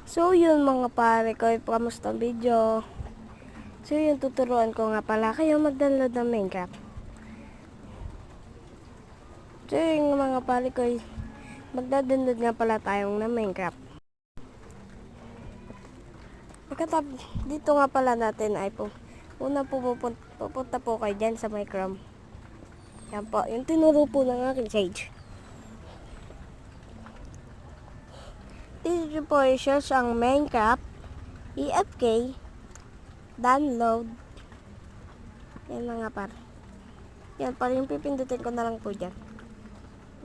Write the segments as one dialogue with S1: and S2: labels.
S1: So yun mga pare ko, kamusta ang video? So yun, tuturuan ko nga pala kayo mag-download ng Minecraft. So yun mga pare ko, magda-download nga pala tayong ng Minecraft. Pagkatapos, dito nga pala natin ay una pupunta po kayo dyan sa my Chrome. Yan po, yung tinuro po ng aking Sage. Dito po i-search ang Minecraft, EFK, download. Yan mga par. Yan, parang yung pipindutin ko na lang po dyan.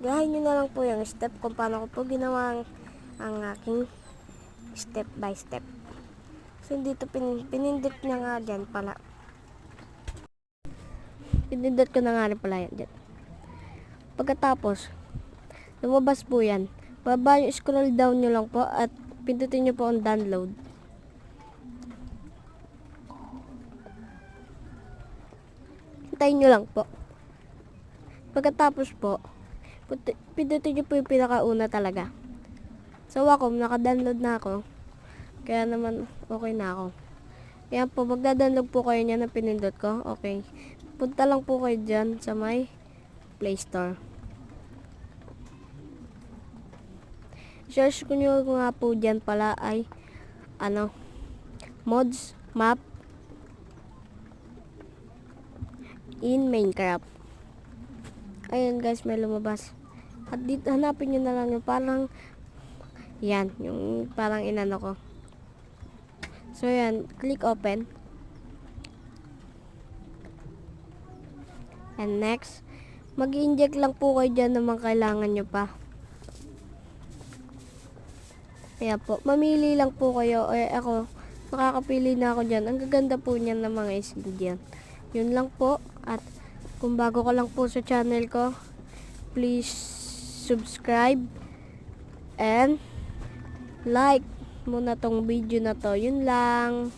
S1: Gahin nyo na lang po yung step kung paano ko po ginawa ang aking step by step. So, dito pinindot niya nga dyan pala. Pinindot ko na nga rin pala yan dyan. Pagkatapos, lumabas po yan. Baba yung scroll down nyo lang po at pindutin nyo po ang download. Hintayin nyo lang po. Pagkatapos po, pindutin nyo po yung pinakauna talaga. So ako, naka-download na ako. Kaya naman, okay na ako. Kaya po, magda-download po kayo niya na pinindot ko. Okay. Punta lang po kayo dyan sa my Play Store. Search ko nyo nga po dyan pala ay, mods, map, in Minecraft. Ayan guys, may lumabas. At dito, hanapin nyo na lang yung parang, yan, yung parang inano ko. So yan, click open. And next, mag-inject lang po kayo dyan naman kailangan nyo pa. Kaya po, mamili lang po kayo. Ako, nakakapili na ako dyan. Ang gaganda po niyan ng mga skin dyan. Yun lang po. At kung bago ka lang po sa channel ko, please subscribe and like muna tong video na to. Yun lang.